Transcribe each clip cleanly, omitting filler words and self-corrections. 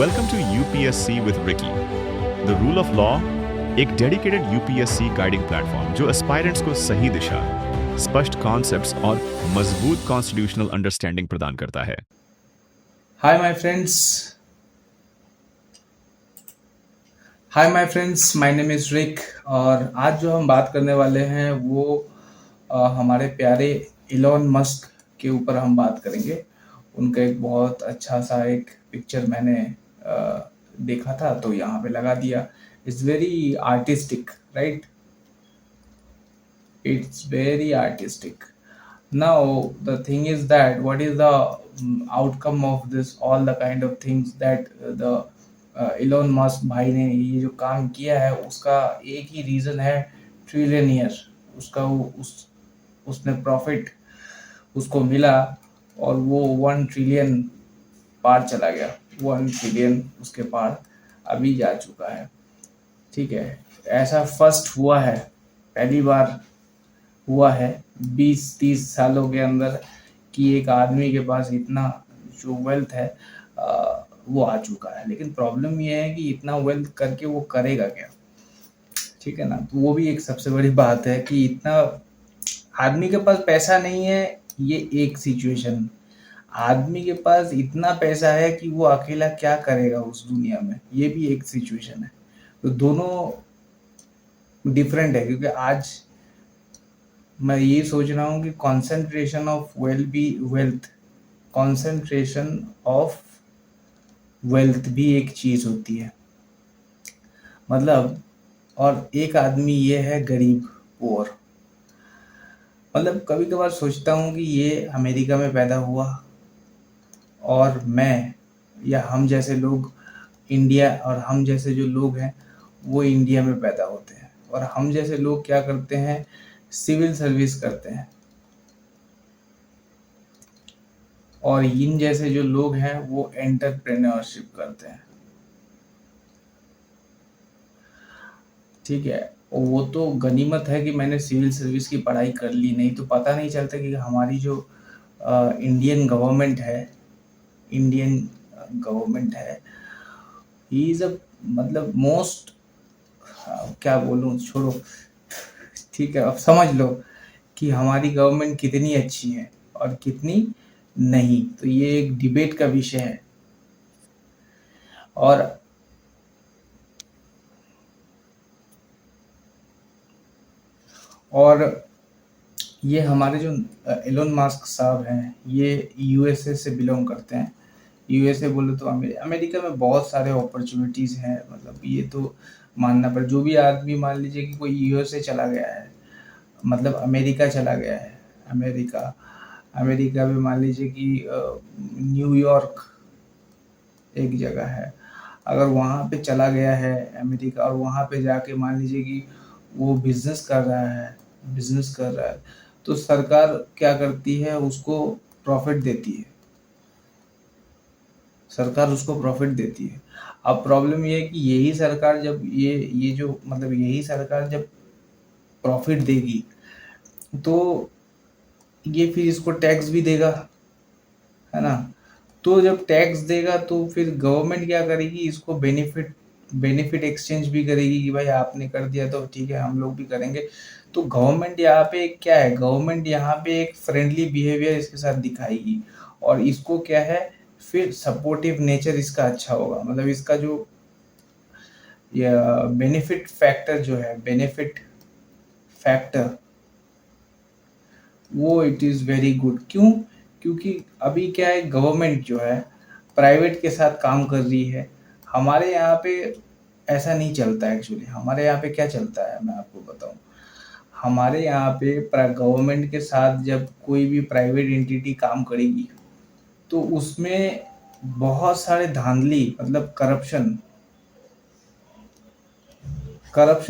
Welcome to UPSC with Ricky the rule of law, एक dedicated UPSC guiding platform जो aspirants को सही दिशा, स्पष्ट कॉन्सेप्ट्स और मजबूत कॉन्स्टिट्यूशनल अंडरस्टैंडिंग प्रदान करता है। Hi my friends hi my friends my name is Rick. और आज जो हम बात करने वाले हैं वो हमारे प्यारे इलॉन मस्क के ऊपर हम बात करेंगे। उनका एक बहुत अच्छा सा एक पिक्चर मैंने देखा था तो यहाँ पे लगा दिया। It's very artistic, right? It's very artistic. Now the thing is that what is the outcome of this all the kind of things that the Elon Musk भाई ने ये जो काम किया है उसका एक ही रीजन है, ट्रिलियनियर। उसका उसने प्रॉफिट उसको मिला और वो 1 ट्रिलियन पार चला गया। 1 ट्रिलियन उसके पार अभी जा चुका है। ठीक है, ऐसा फर्स्ट हुआ है, पहली बार हुआ है 20-30 सालों के अंदर कि एक आदमी के पास इतना जो वेल्थ है वो आ चुका है। लेकिन प्रॉब्लम ये है कि इतना वेल्थ करके वो करेगा क्या? ठीक है ना, तो वो भी एक सबसे बड़ी बात है कि इतना आदमी के पास पैसा नहीं है, ये एक सिचुएशन। आदमी के पास इतना पैसा है कि वो अकेला क्या करेगा उस दुनिया में, ये भी एक सिचुएशन है। तो दोनों डिफरेंट है, क्योंकि आज मैं ये सोच रहा हूँ कि कॉन्सेंट्रेशन ऑफ वेल्थ भी एक चीज होती है। मतलब, और एक आदमी ये है गरीब, पुअर। मतलब कभी कभार सोचता हूँ कि ये अमेरिका में पैदा हुआ और मैं या हम जैसे लोग इंडिया, और हम जैसे जो लोग हैं वो इंडिया में पैदा होते हैं, और हम जैसे लोग क्या करते हैं, सिविल सर्विस करते हैं। और इन जैसे जो लोग हैं वो एंटरप्रेन्योरशिप करते हैं। ठीक है, और वो तो गनीमत है कि मैंने सिविल सर्विस की पढ़ाई कर ली, नहीं तो पता नहीं चलता कि हमारी जो इंडियन गवर्नमेंट है, ही इज अ, मतलब मोस्ट, क्या बोलूं, छोड़ो। ठीक है, अब समझ लो कि हमारी गवर्नमेंट कितनी अच्छी है और कितनी नहीं। तो ये एक डिबेट का विषय है। और ये हमारे जो एलोन मस्क साहब हैं, ये यूएसए से बिलोंग करते हैं। यूएसए बोले तो अमेरिका में बहुत सारे अपॉर्चुनिटीज़ हैं। मतलब ये तो मानना पड़े, जो भी आदमी मान लीजिए कि कोई यूएसए चला गया है, मतलब अमेरिका चला गया है, अमेरिका में मान लीजिए कि न्यूयॉर्क एक जगह है, अगर वहाँ पे चला गया है अमेरिका, और वहाँ पे जाके मान लीजिए कि वो बिजनेस कर रहा है, तो सरकार क्या करती है, उसको प्रॉफिट देती है। सरकार उसको प्रॉफिट देती है। अब प्रॉब्लम ये है कि यही सरकार जब यही सरकार जब प्रॉफिट देगी तो ये फिर इसको टैक्स भी देगा, है ना? तो जब टैक्स देगा तो फिर गवर्नमेंट क्या करेगी, इसको बेनिफिट एक्सचेंज भी करेगी कि भाई आपने कर दिया तो ठीक है, हम लोग भी करेंगे। तो गवर्नमेंट यहाँ पे क्या है, गवर्नमेंट यहाँ पे एक फ्रेंडली बिहेवियर इसके साथ दिखाएगी, और इसको क्या है, फिर सपोर्टिव नेचर इसका अच्छा होगा। मतलब इसका जो बेनिफिट फैक्टर वो इट इज़ वेरी गुड। क्यों? क्योंकि अभी क्या है, गवर्नमेंट जो है प्राइवेट के साथ काम कर रही है। हमारे यहाँ पे ऐसा नहीं चलता एक्चुअली। हमारे यहाँ पे क्या चलता है मैं आपको बताऊँ। हमारे यहाँ पे गवर्नमेंट के साथ जब कोई भी प्राइवेट एंटिटी काम करेगी तो उसमें बहुत सारे धांधली, मतलब करप्शन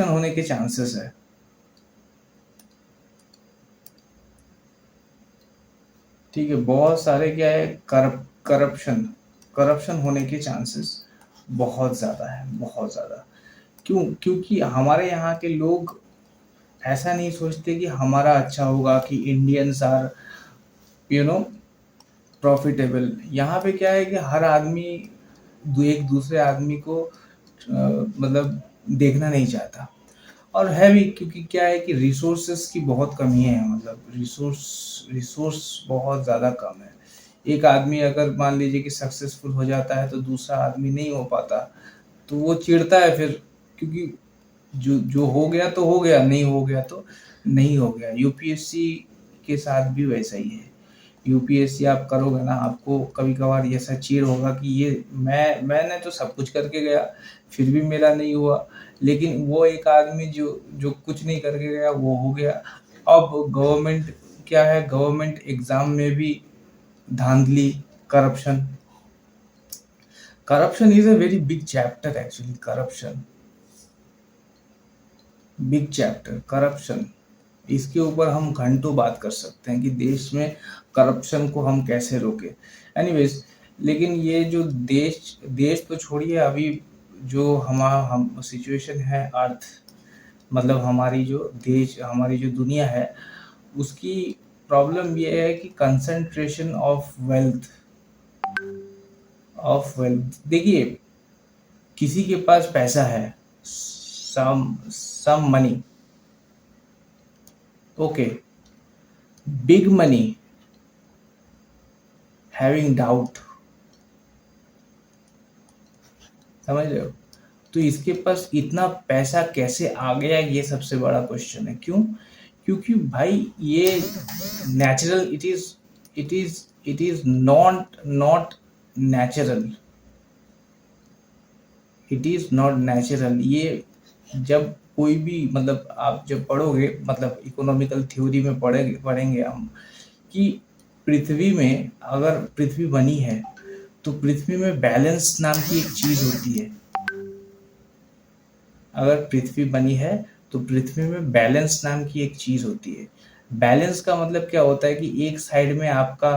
होने के चांसेस है। ठीक है, बहुत सारे क्या है, करप्शन होने के चांसेस बहुत ज़्यादा है, बहुत ज़्यादा। क्यों? क्योंकि हमारे यहाँ के लोग ऐसा नहीं सोचते कि हमारा अच्छा होगा, कि Indians are you know profitable. यहाँ पे क्या है कि हर आदमी एक दूसरे आदमी को मतलब देखना नहीं चाहता। और है भी, क्योंकि क्या है कि रिसोर्सेस की बहुत कमी है, मतलब रिसोर्स बहुत ज़्यादा कम है। एक आदमी अगर मान लीजिए कि सक्सेसफुल हो जाता है तो दूसरा आदमी नहीं हो पाता, तो वो चिढ़ता है फिर, क्योंकि जो जो हो गया तो हो गया, नहीं हो गया तो नहीं हो गया। यूपीएससी के साथ भी वैसा ही है। यूपीएससी आप करोगे ना, आपको कभी कभार ऐसा चिढ़ होगा कि ये मैंने तो सब कुछ करके गया, फिर भी मेरा नहीं हुआ। लेकिन वो एक आदमी जो जो कुछ नहीं करके गया वो हो गया। अब गवर्नमेंट क्या है, गवर्नमेंट एग्जाम में भी धांधली, corruption. Corruption is a very big chapter actually. Corruption big chapter, corruption, इसके ऊपर हम घंटों बात कर सकते हैं कि देश में करप्शन को हम कैसे रोके। एनीवेज, लेकिन ये जो देश देश तो छोड़िए, अभी जो हम सिचुएशन है अर्थ, मतलब हमारी जो दुनिया है, उसकी प्रॉब्लम ये है कि कंसंट्रेशन ऑफ वेल्थ। देखिए, किसी के पास पैसा है, some money, okay, big money, having doubt, समझ रहे हो? तो इसके पास इतना पैसा कैसे आ गया, ये सबसे बड़ा क्वेश्चन है। क्यों? क्योंकि भाई ये natural, it is not natural, it is not natural. ये जब कोई भी, मतलब आप जब पढ़ोगे, मतलब इकोनॉमिकल थ्योरी में पढ़ेंगे हम कि पृथ्वी में, अगर पृथ्वी बनी है तो पृथ्वी में बैलेंस नाम की एक चीज होती है। अगर पृथ्वी बनी है तो पृथ्वी में बैलेंस नाम की एक चीज होती है। बैलेंस का मतलब क्या होता है कि एक साइड में आपका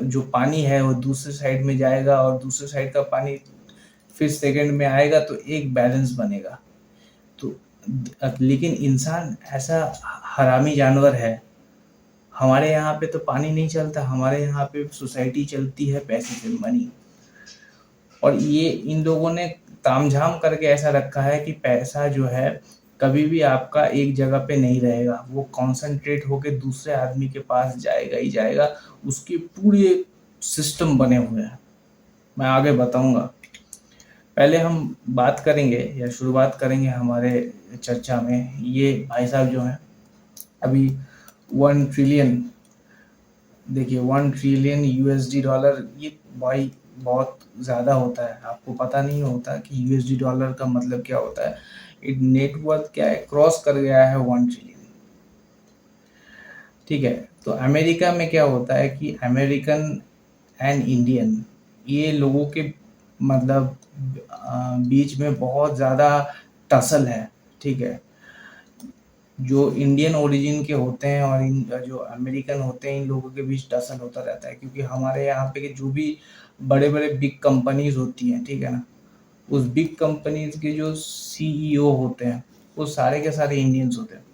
जो पानी है वो दूसरे साइड में जाएगा, और दूसरे साइड का पानी फिर सेकंड में आएगा, तो एक बैलेंस बनेगा। तो लेकिन इंसान ऐसा हरामी जानवर है। हमारे यहाँ पे तो पानी नहीं चलता, हमारे यहाँ पे सोसाइटी चलती है पैसे से, मनी। और ये इन लोगों ने तामझाम करके ऐसा रखा है कि पैसा जो है कभी भी आपका एक जगह पे नहीं रहेगा, वो कॉन्सेंट्रेट होके दूसरे आदमी के पास जाएगा ही जाएगा। उसके पूरे सिस्टम बने हुए हैं, मैं आगे बताऊंगा। पहले हम बात करेंगे या शुरुआत करेंगे हमारे चर्चा में, ये भाई साहब जो हैं अभी 1 ट्रिलियन, देखिए 1 ट्रिलियन यूएसडी डॉलर, ये भाई बहुत ज़्यादा होता है। आपको पता नहीं होता कि यूएसडी डॉलर का मतलब क्या होता है। इट नेटवर्थ क्या है, क्रॉस कर गया है 1 ट्रिलियन। ठीक है, तो अमेरिका में क्या होता है कि अमेरिकन एंड इंडियन, ये लोगों के मतलब बीच में बहुत ज़्यादा टसल है। ठीक है, जो इंडियन ओरिजिन के होते हैं और इन जो अमेरिकन होते हैं, इन लोगों के बीच टसल होता रहता है, क्योंकि हमारे यहाँ पे के जो भी बड़े बड़े बिग कंपनीज होती हैं, ठीक है ना, उस बिग कंपनीज के जो सीईओ होते हैं वो सारे के सारे इंडियंस होते हैं।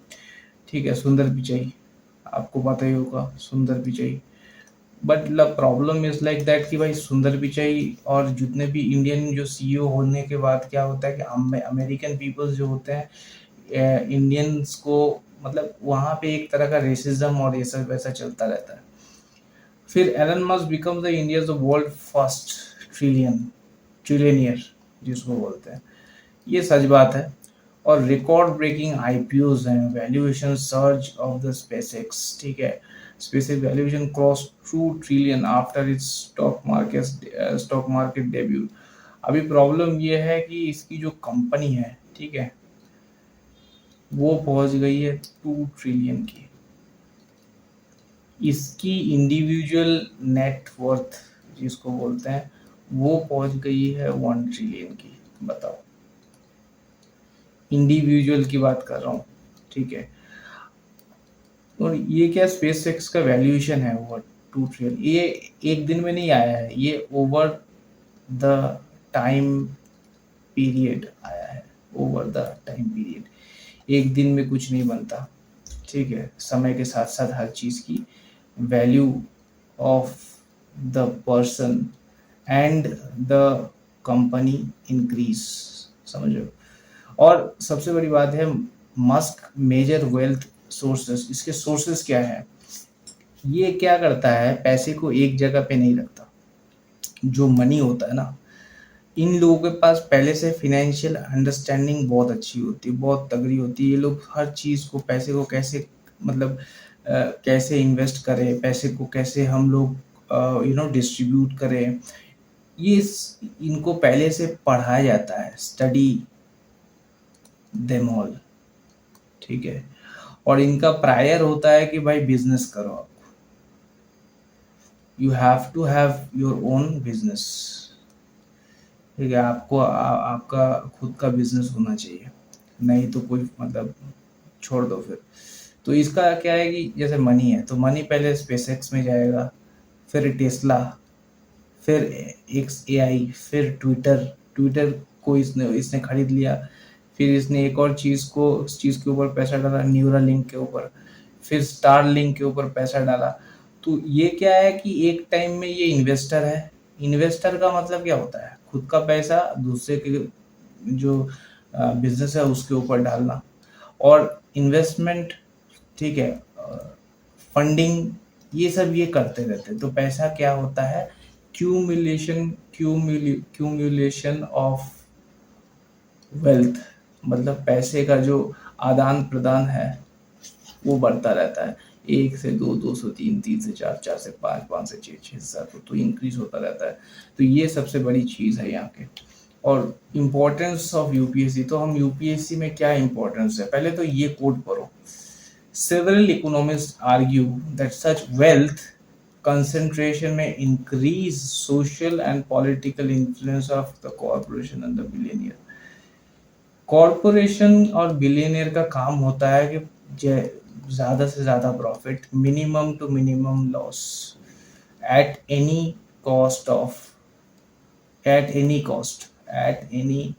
ठीक है, सुंदर पिचाई, आपको पता ही होगा सुंदर Pichai. But the problem is like that कि भाई सुंदर पिचाई और जितने भी इंडियन जो सीईओ होने के बाद क्या होता है कि अमेरिकन पीपल्स जो होते हैं इंडियंस को, मतलब वहाँ पे एक तरह का रेसिज्म और ये सब वैसा चलता रहता है। फिर Elon Musk become the India the world first trillionaire जिसको बोलते हैं, ये सच बात है। और रिकॉर्ड ब्रेकिंग आईपीओज हैं, valuation surge of the SpaceX, ठीक है, SpaceX valuation cross 2 trillion after its stock market debut. अभी प्रॉब्लम ये है कि इसकी जो कंपनी है, ठीक है, वो पहुंच गई है 2 ट्रिलियन की। इसकी इंडिविजुअल नेटवर्थ जिसको बोलते हैं वो पहुंच गई है 1 ट्रिलियन की। बताओ, इंडिविजुअल की बात कर रहा हूँ, ठीक है। और ये क्या स्पेस एक्स का वैल्यूएशन है वो 2 ट्रिलियन, ये एक दिन में नहीं आया है, ये ओवर द टाइम पीरियड आया है, ओवर द टाइम पीरियड। एक दिन में कुछ नहीं बनता, ठीक है, समय के साथ साथ हर चीज़ की value of the person and the company increase. समझ रहे हो? और सबसे बड़ी बात है, मस्क मेजर वेल्थ सोर्सेस, इसके सोर्सेस क्या है? ये क्या करता है, पैसे को एक जगह पे नहीं रखता। जो मनी होता है ना, इन लोगों के पास पहले से फिनेंशियल अंडरस्टैंडिंग बहुत अच्छी होती है, बहुत तगड़ी होती है। ये लोग हर चीज़ को, पैसे को कैसे, मतलब कैसे इन्वेस्ट करें, पैसे को कैसे हम लोग डिस्ट्रीब्यूट करें, इनको पहले से पढ़ाया जाता है। स्टडी देम ऑल, ठीक है। और इनका प्रायर होता है कि भाई बिजनेस करो आप, you have to have your own business, ठीक है। आपको आपका खुद का बिजनेस होना चाहिए, नहीं तो कोई मतलब छोड़ दो फिर। तो इसका क्या है कि जैसे मनी है, तो मनी पहले स्पेसएक्स में जाएगा, फिर टेस्ला, फिर एक्स एआई, फिर ट्विटर। ट्विटर को इसने खरीद लिया। फिर इसने एक और चीज़ को, उस चीज़ के ऊपर पैसा डाला, न्यूरालिंक के ऊपर, फिर स्टारलिंक के ऊपर पैसा डाला। तो ये क्या है कि एक टाइम में ये इन्वेस्टर है। इन्वेस्टर का मतलब क्या होता है? खुद का पैसा दूसरे के जो बिजनेस है उसके ऊपर डालना। और इन्वेस्टमेंट, ठीक है, फंडिंग, ये सब ये करते रहते हैं। तो पैसा क्या होता है? क्यूमुलेशन ऑफ वेल्थ, मतलब पैसे का जो आदान प्रदान है वो बढ़ता रहता है। 1 से 2, 2 से 3, 3 से 4, 4 से 5, 5 से 6, 6 से 7, तो इंक्रीज होता रहता है। तो ये सबसे बड़ी चीज़ है यहाँ के। और इम्पोर्टेंस ऑफ यूपीएससी, तो हम यूपीएससी में क्या इम्पोर्टेंस है, पहले तो ये कोड पढ़ो। Several economists argue that such wealth concentration may increase social and political influence of the corporation and the billionaire. Corporation और बिलियनियर का काम होता है कि ज़्यादा से ज़्यादा profit, minimum to minimum loss, at any cost of, at any cost, at any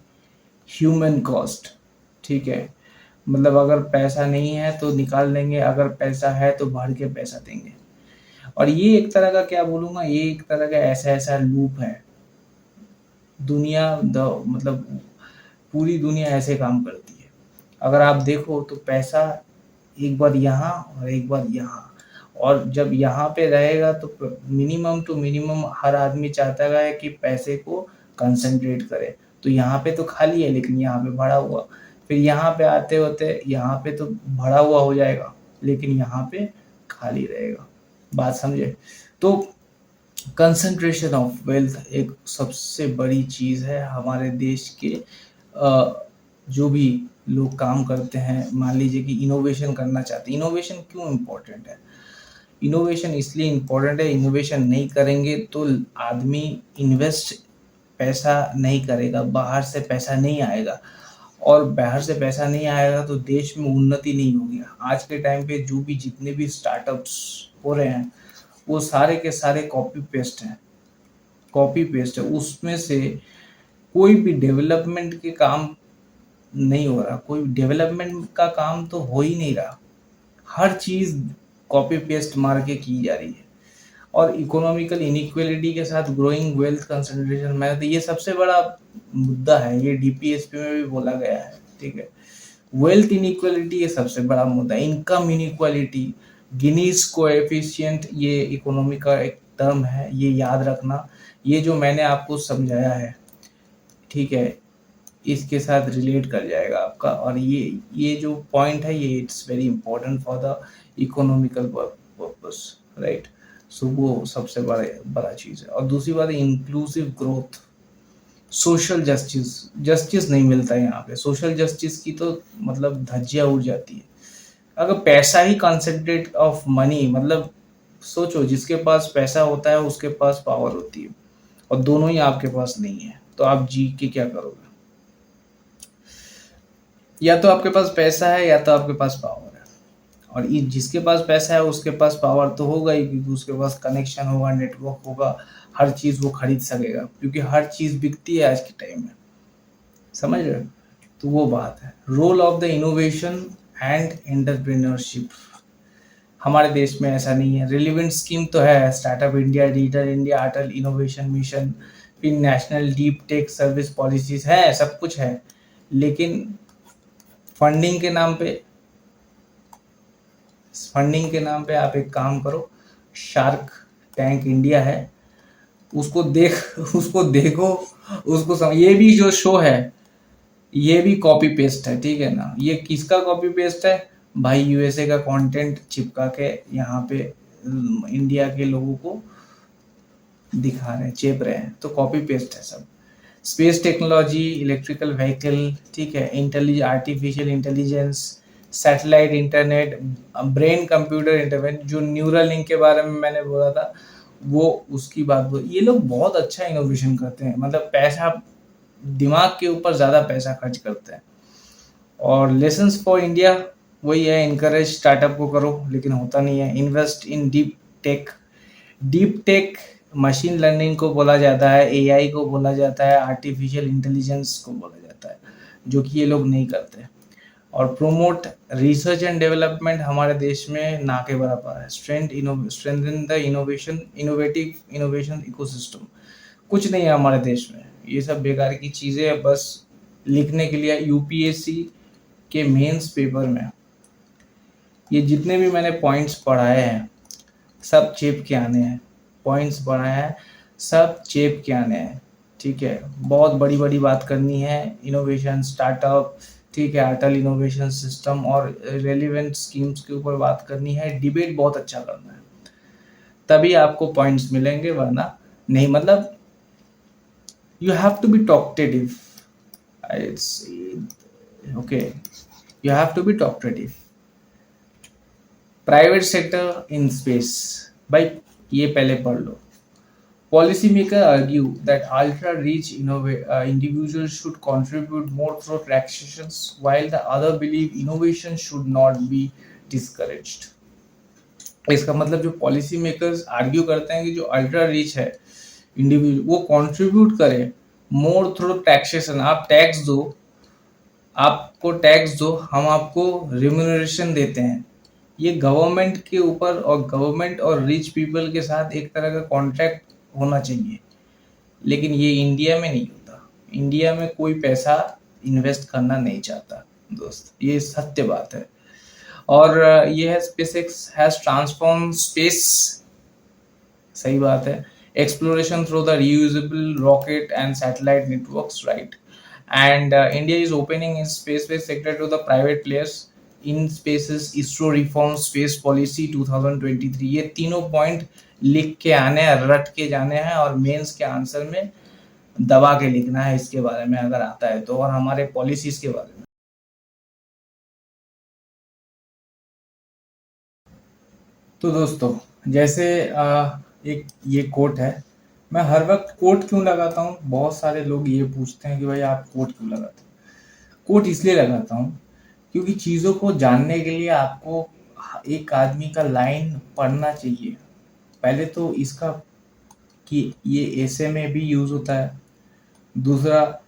human cost, ठीक है। मतलब अगर पैसा नहीं है तो निकाल देंगे, अगर पैसा है तो भर के पैसा देंगे। और ये एक तरह का, क्या बोलूँगा, ये एक तरह का ऐसा लूप है। दुनिया मतलब पूरी दुनिया ऐसे काम करती है। अगर आप देखो तो पैसा एक बार यहाँ और एक बार यहाँ, और जब यहाँ पे रहेगा तो मिनिमम टू मिनिमम हर आदमी चाहता है कि पैसे को कंसंट्रेट करे। तो यहाँ पे तो खाली है लेकिन यहाँ पे भरा हुआ, फिर यहाँ पे आते होते यहाँ पे तो भरा हुआ हो जाएगा लेकिन यहाँ पे खाली रहेगा। बात समझे? तो कंसंट्रेशन ऑफ वेल्थ एक सबसे बड़ी चीज़ है हमारे देश के। जो भी लोग काम करते हैं, मान लीजिए कि इनोवेशन करना चाहते हैं। इनोवेशन क्यों इम्पोर्टेंट है? इनोवेशन इसलिए इम्पोर्टेंट है, इनोवेशन नहीं करेंगे तो आदमी इन्वेस्ट पैसा नहीं करेगा, बाहर से पैसा नहीं आएगा, और बाहर से पैसा नहीं आएगा तो देश में उन्नति नहीं होगी। आज के टाइम पे जो भी जितने भी स्टार्टअप्स हो रहे हैं वो सारे के सारे कॉपी पेस्ट हैं, कॉपी पेस्ट है। उसमें से कोई भी डेवलपमेंट के काम नहीं हो रहा, कोई डेवलपमेंट का काम तो हो ही नहीं रहा। हर चीज़ कॉपी पेस्ट मार के की जा रही है। और इकोनॉमिकल इनइक्वालिटी के साथ ग्रोइंग वेल्थ कंसंट्रेशन में, तो ये सबसे बड़ा मुद्दा है, ये डीपीएसपी में भी बोला गया है, ठीक है। वेल्थ इनइक्वालिटी ये सबसे बड़ा मुद्दा है। इनकम इनइक्वालिटी, गिनीज कोएफिशिएंट, ये इकोनॉमी का एक टर्म है, ये याद रखना। ये जो मैंने आपको समझाया है, ठीक है, इसके साथ रिलेट कर जाएगा आपका। और ये जो पॉइंट है ये it's very important for the economical purpose, right. So वो सबसे बड़ा चीज़ है। और दूसरी बात है inclusive growth, social justice. Justice नहीं मिलता है यहाँ पे, सोशल जस्टिस की तो मतलब धज्जियाँ उड़ जाती है। अगर पैसा ही कॉन्सेंट्रेट ऑफ मनी, मतलब सोचो, जिसके पास पैसा होता है उसके पास पावर होती है, और दोनों ही आपके पास नहीं है, तो आप जी के क्या करोगे? या तो आपके पास पैसा है या तो आपके पास पावर है। और जिसके पास पैसा है उसके पास पावर तो होगा ही, क्योंकि उसके पास कनेक्शन होगा, नेटवर्क होगा, हर चीज़ वो खरीद सकेगा, क्योंकि हर चीज़ बिकती है आज के टाइम में। समझ रहे हो? तो वो बात है। Role of the innovation and entrepreneurship, हमारे देश में ऐसा नहीं है। रिलेवेंट स्कीम तो है, स्टार्टअप इंडिया, डिजिटल इंडिया, अटल इनोवेशन मिशन, फिर national deep tech service policies है, सब कुछ है, लेकिन फंडिंग के नाम पे आप एक काम करो, शार्क टैंक इंडिया है, उसको देखो, ये भी जो शो है ये भी कॉपी पेस्ट है, ठीक है ना। ये किसका कॉपी पेस्ट है भाई? यूएसए का कंटेंट चिपका के यहाँ पे इंडिया के लोगों को दिखा रहे हैं, चेप रहे हैं, तो कॉपी पेस्ट है सब। स्पेस टेक्नोलॉजी, इलेक्ट्रिकल व्हीकल, ठीक है, artificial intelligence, satellite internet, brain computer internet, जो न्यूरल लिंक के बारे में मैंने बोला था वो उसकी बात बोल। ये लोग बहुत अच्छा इनोवेशन करते हैं, मतलब पैसा, दिमाग के ऊपर ज़्यादा पैसा खर्च करते हैं। और लेसन्स फॉर इंडिया वही है, इनकरेज स्टार्टअप को करो, लेकिन होता नहीं है। Invest in deep tech machine learning को बोला जाता है, एआई को बोला जाता है, आर्टिफिशियल इंटेलिजेंस को बोला जाता है, जो कि ये लोग नहीं करते। और प्रोमोट रिसर्च एंड डेवलपमेंट हमारे देश में ना के बराबर है। स्ट्रेंथन द इनोवेशन इकोसिस्टम, कुछ नहीं है हमारे देश में, ये सब बेकार की चीज़ें है, बस लिखने के लिए। यूपीएससी के मेंस पेपर में ये जितने भी मैंने पॉइंट्स पढ़ाए हैं सब चेप के आने हैं, पॉइंट्स पढ़ाए हैं सब चेप के आने हैं, ठीक है। बहुत बड़ी बड़ी बात करनी है, इनोवेशन, स्टार्टअप, ठीक है, अटल इनोवेशन सिस्टम और रेलिवेंट स्कीम्स के ऊपर बात करनी है, डिबेट बहुत अच्छा करना है, तभी आपको पॉइंट्स मिलेंगे, वरना नहीं। मतलब you have to be talkative. It's okay, you have to be talkative. Private sector in space, भाई ये पहले पढ़ लो। Policy maker argue that ultra rich individuals should contribute more through taxations, while the other believe innovation should not be discouraged. इसका मतलब जो policy makers argue करते हैं कि जो अल्ट्रा रिच है इंडिविजुअल वो कंट्रीब्यूट करे मोर थ्रू टैक्सेशन। आप टैक्स दो, हम आपको रिम्यूनरेशन देते हैं। ये गवर्नमेंट के ऊपर और गवर्नमेंट और रिच पीपल के साथ एक तरह का कॉन्ट्रैक्ट होना चाहिए, लेकिन ये इंडिया में नहीं होता। इंडिया में कोई पैसा इन्वेस्ट करना नहीं चाहता दोस्त, ये सत्य बात है। और ये है स्पेसएक्स हैज ट्रांसफॉर्म स्पेस, सही बात है, exploration through the reusable rocket and satellite networks, right? And India is opening its space sector to the private players. In spaces, ISRO reforms space policy 2023। ये तीनों पॉइंट लिख के आने हैं, रट के जाने हैं, और मेंस के आंसर में दबा के लिखना है इसके बारे में अगर आता है तो, और हमारे पॉलिसीज के बारे में। तो दोस्तों, जैसे एक ये कोट है, मैं हर वक्त कोट क्यों लगाता हूँ? बहुत सारे लोग ये पूछते हैं कि भाई आप कोट क्यों लगाते हो? कोट इसलिए लगाता हूँ क्योंकि चीज़ों को जानने के लिए आपको एक आदमी का लाइन पढ़ना चाहिए। पहले तो इसका कि ये ऐसे में भी यूज़ होता है, दूसरा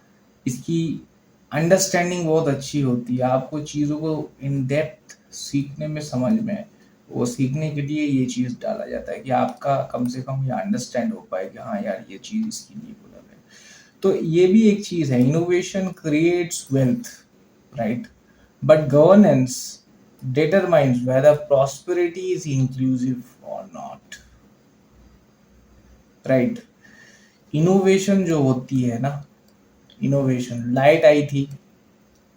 इसकी अंडरस्टैंडिंग बहुत अच्छी होती है, आपको चीज़ों को इन डेप्थ सीखने में, समझ में, वो सीखने के लिए ये चीज़ डाला जाता है कि आपका कम से कम ये अंडरस्टैंड हो पाए कि हाँ यार ये चीज़ इसके लिए बोला है। तो ये भी एक चीज़ है, innovation creates wealth, right, but governance determines weather prosperity is inclusive और नॉट, राइट। इनोवेशन जो होती है ना, इनोवेशन, लाइट आई थी,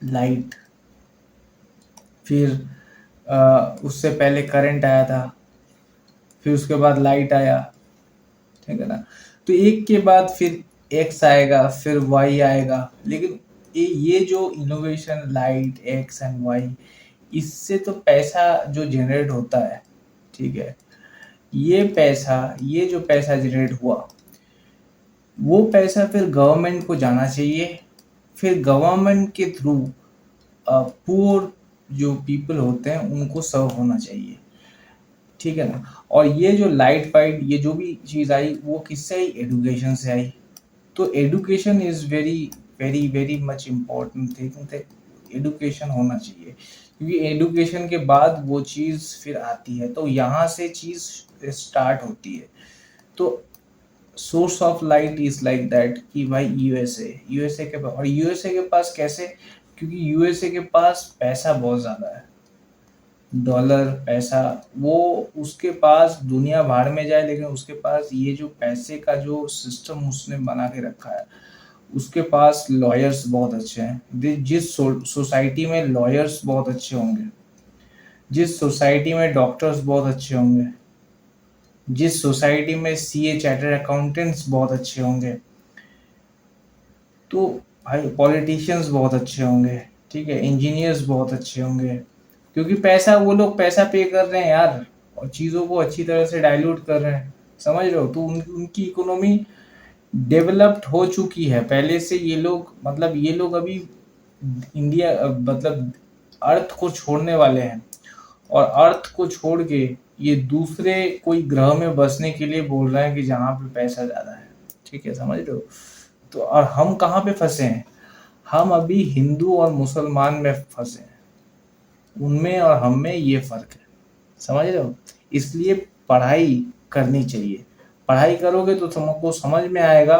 लाइट, फिर उससे पहले करंट आया था, फिर उसके बाद लाइट आया, ठीक है ना। तो एक के बाद फिर एक्स आएगा, फिर वाई आएगा, लेकिन ये जो innovation, light, X and Y, इससे तो पैसा जो जनरेट होता है, ठीक है, ये जो पैसा जनरेट हुआ वो पैसा फिर गवर्नमेंट को जाना चाहिए, फिर गवर्नमेंट के थ्रू पुअर जो पीपल होते हैं उनको सर्व होना चाहिए, ठीक है ना। और ये जो लाइट फाइट, ये जो भी चीज़ आई वो किससे आई? एडुकेशन से आई। तो education is very very very much important thing, education होना चाहिए, क्योंकि एडुकेशन के बाद वो चीज़ फिर आती है, तो यहाँ से चीज़ स्टार्ट होती है। तो source of light is like that कि भाई यूएसए के पास, और यूएसए के पास कैसे, क्योंकि यूएसए के पास पैसा बहुत ज्यादा है, डॉलर पैसा, वो उसके पास दुनिया भाड़ में जाए लेकिन उसके पास ये जो पैसे का जो सिस्टम उसने बना के रखा है, उसके पास लॉयर्स बहुत अच्छे हैं। जिस सोसाइटी में लॉयर्स बहुत अच्छे होंगे, जिस सोसाइटी में डॉक्टर्स बहुत अच्छे होंगे, जिस सोसाइटी में सीए चार्टर्ड अकाउंटेंट्स बहुत अच्छे होंगे, तो भाई पॉलिटिशियंस बहुत अच्छे होंगे, ठीक है, इंजीनियर्स बहुत अच्छे होंगे, क्योंकि पैसा, वो लोग पैसा पे कर रहे हैं यार, और चीज़ों को अच्छी तरह से डाइल्यूट कर रहे हैं, समझ रहे हो, तो उनकी इकोनॉमी डेवलप्ड हो चुकी है पहले से। ये लोग, मतलब ये लोग अभी इंडिया, मतलब अर्थ को छोड़ने वाले हैं, और अर्थ को छोड़ के ये दूसरे कोई ग्रह में बसने के लिए बोल रहे हैं कि जहाँ पे पैसा ज़्यादा है, ठीक है, समझ रहे हो। तो और हम कहाँ पे फंसे हैं, हम अभी हिंदू और मुसलमान में फंसे हैं, उनमें और हम में ये फर्क है, समझ रहे हो। इसलिए पढ़ाई करनी चाहिए, पढ़ाई करोगे तो तुमको समझ में आएगा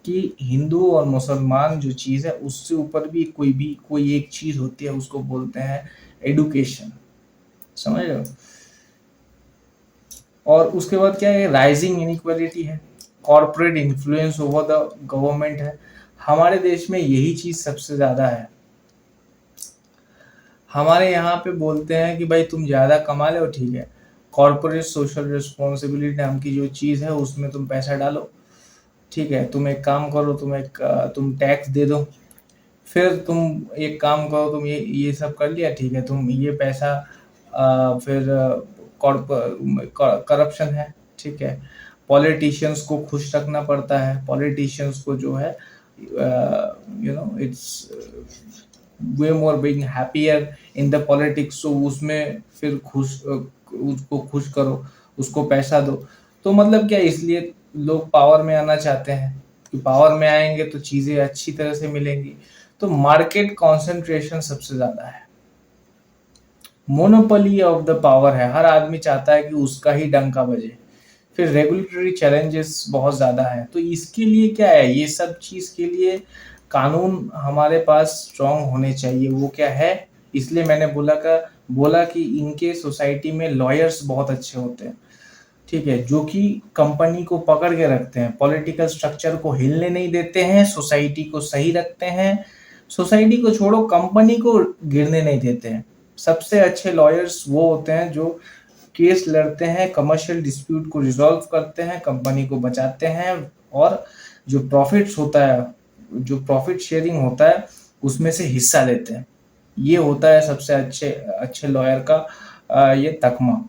कि हिंदू और मुसलमान जो चीज़ है उससे ऊपर भी कोई एक चीज़ होती है, उसको बोलते हैं एडुकेशन, समझ रहे हो। और उसके बाद क्या है, राइजिंग इनइक्वालिटी है, corporate influence over the government है। हमारे देश में यही चीज़ सबसे ज़्यादा है। हमारे यहाँ पे बोलते हैं कि भाई तुम ज़्यादा कमा लो, ठीक है, कॉर्पोरेट सोशल रिस्पॉन्सिबिलिटी नाम की जो चीज़ है उसमें तुम पैसा डालो, ठीक है, तुम एक काम करो, तुम टैक्स दे दो, फिर तुम एक काम करो, तुम ये सब कर लिया, ठीक है, तुम ये पैसा फिर करप्शन है, ठीक है, पॉलिटिशियंस को खुश रखना पड़ता है, पॉलिटिशियंस को जो है it's way more being happier in the politics, तो उसमें फिर उसको खुश करो, उसको पैसा दो। तो मतलब क्या, इसलिए लोग पावर में आना चाहते हैं कि पावर में आएंगे तो चीज़ें अच्छी तरह से मिलेंगी। तो मार्केट कंसंट्रेशन सबसे ज़्यादा है, मोनोपोली ऑफ द पावर है, हर आदमी चाहता है कि उसका ही डंका बजे। फिर रेगुलेटरी चैलेंजेस बहुत ज़्यादा है, तो इसके लिए क्या है, ये सब चीज़ के लिए कानून हमारे पास स्ट्रॉन्ग होने चाहिए। वो क्या है, इसलिए मैंने बोला कि इनके सोसाइटी में लॉयर्स बहुत अच्छे होते हैं, ठीक है, जो कि कंपनी को पकड़ के रखते हैं, पॉलिटिकल स्ट्रक्चर को हिलने नहीं देते हैं, सोसाइटी को सही रखते हैं, सोसाइटी को छोड़ो कंपनी को गिरने नहीं देते हैं। सबसे अच्छे लॉयर्स वो होते हैं जो केस लड़ते हैं, कमर्शियल डिस्प्यूट को रिजॉल्व करते हैं, कंपनी को बचाते हैं, और जो प्रॉफिट्स होता है, जो प्रॉफिट शेयरिंग होता है उसमें से हिस्सा लेते हैं। ये होता है सबसे अच्छे अच्छे लॉयर का ये तकमा।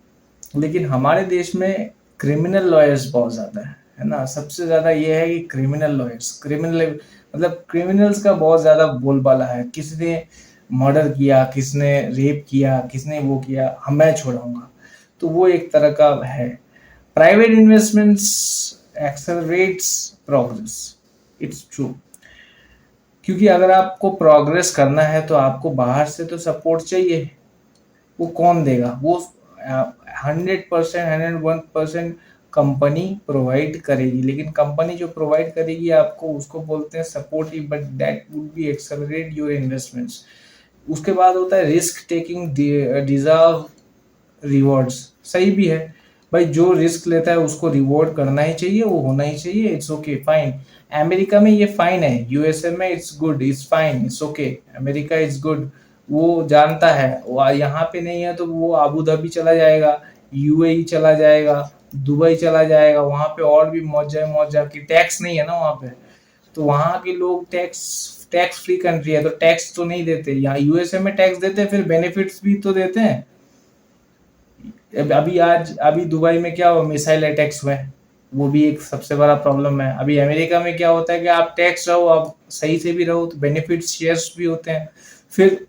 लेकिन हमारे देश में क्रिमिनल लॉयर्स बहुत ज़्यादा है ना, सबसे ज़्यादा ये है कि क्रिमिनल लॉयर्स, मतलब क्रिमिनल्स का बहुत ज़्यादा बोलबाला है, किसने मर्डर किया, किसने रेप किया, किसने वो किया, हम मैं छोड़ाऊंगा, तो वो एक तरह का है। Private investments accelerates progress, it's true, क्योंकि अगर आपको प्रोग्रेस करना है तो आपको बाहर से तो सपोर्ट चाहिए, वो कौन देगा, वो 100%, 101% कंपनी प्रोवाइड करेगी, लेकिन कंपनी जो प्रोवाइड करेगी आपको, उसको बोलते हैं supportive, but that would be accelerate your investments. उसके बाद होता है रिस्क टेकिंग डिजर्व रिवॉर्ड्स, सही भी है भाई, जो रिस्क लेता है उसको रिवॉर्ड करना ही चाहिए, वो होना ही चाहिए, इट्स ओके फाइन। अमेरिका में ये फाइन है, यूएसए में it's good, it's fine, it's okay, America it's good, वो जानता है। वो यहाँ पे नहीं है तो वो अबू धाबी चला जाएगा, यूएई चला जाएगा, दुबई चला जाएगा, वहाँ पे और भी मौजा की टैक्स नहीं है ना वहाँ पे, तो वहाँ के लोग टैक्स फ्री कंट्री है तो टैक्स तो नहीं देते, यहाँ यूएसए में टैक्स देते हैं, फिर बेनिफिट्स भी तो देते हैं। अभी दुबई में क्या हुआ, मिसाइल अटैक्स हुए, वो भी एक सबसे बड़ा प्रॉब्लम है। अभी अमेरिका में क्या होता है कि आप टैक्स रहो, आप सही से भी रहो तो बेनिफिट शेयर्स भी होते हैं, फिर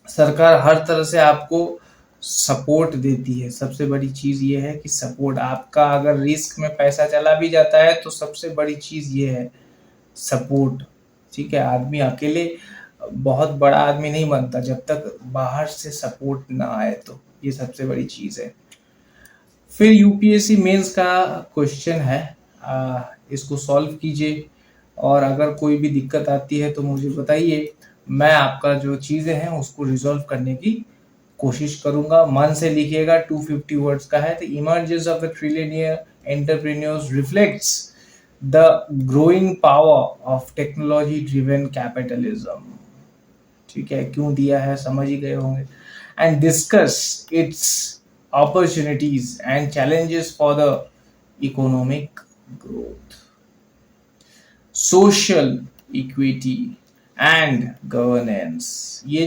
सरकार हर तरह से आपको सपोर्ट देती है। सबसे बड़ी चीज़ ये है कि सपोर्ट, आपका अगर रिस्क में पैसा चला भी जाता है तो सबसे बड़ी चीज़ ये है सपोर्ट, ठीक है। आदमी अकेले बहुत बड़ा आदमी नहीं बनता जब तक बाहर से सपोर्ट ना आए, तो ये सबसे बड़ी चीज़ है। फिर यूपीएससी मेंस का क्वेश्चन है, इसको सॉल्व कीजिए, और अगर कोई भी दिक्कत आती है तो मुझे बताइए, मैं आपका जो चीज़ें हैं उसको रिजॉल्व करने की कोशिश करूंगा। मन से लिखिएगा, 250 वर्ड्स का है। The emergence of the trillionaire entrepreneurs reflects the growing power of technology driven capitalism. ठीक है, क्यों दिया है समझ ही गए होंगे। And discuss it's opportunities and challenges for the economic growth, social equity and governance. ये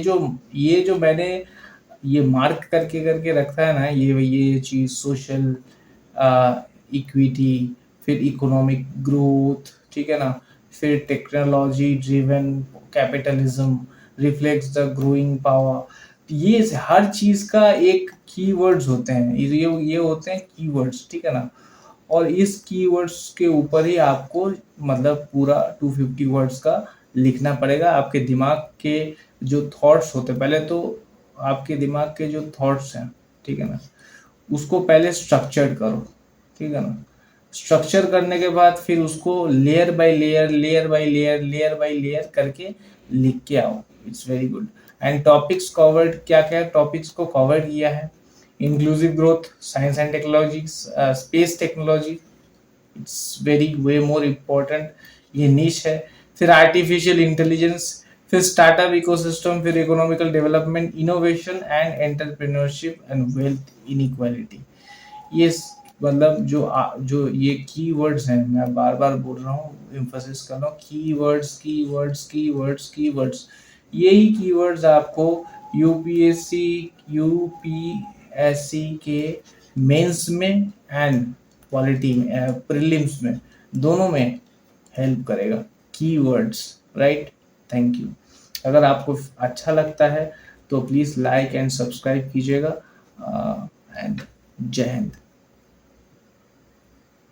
जो मैंने ये मार्क करके करके रखा है ना, ये चीज, सोशल इक्विटी, फिर इकोनॉमिक ग्रोथ, ठीक है ना, फिर technology driven capitalism reflects the growing power, ये हर चीज का एक कीवर्ड्स होते हैं, ये होते हैं कीवर्ड्स, ठीक है ना। और इस कीवर्ड्स के ऊपर ही आपको मतलब पूरा 250 वर्ड्स का लिखना पड़ेगा। आपके दिमाग के जो थॉट्स होते हैं, पहले तो आपके दिमाग के जो थॉट्स हैं, ठीक है ना, उसको पहले स्ट्रक्चर्ड करो, ठीक है ना। स्ट्रक्चर करने के बाद फिर उसको layer by layer, layer by layer, layer by layer करके लिख के आओ। It's very good. And topics covered, क्या क्या टॉपिक्स को कवर किया है? Inclusive growth, science and technology, space technology, it's very way more important, ये नीश है। फिर आर्टिफिशियल इंटेलिजेंस, फिर स्टार्टअप इकोसिस्टम, फिर economical development, innovation and entrepreneurship and wealth inequality. ये मतलब जो ये कीवर्ड्स हैं, मैं बार बार बोल रहा हूँ, एम्फोसिस कर रहा हूँ, कीवर्ड्स कीवर्ड्स कीवर्ड्स कीवर्ड्स। यही कीवर्ड्स आपको यूपीएससी के मेंस में एंड पॉलिटी में, प्रीलिम्स में, दोनों में हेल्प करेगा कीवर्ड्स, राइट। Thank you. अगर आपको अच्छा लगता है तो प्लीज़ लाइक एंड सब्सक्राइब कीजिएगा, एंड जय हिंद।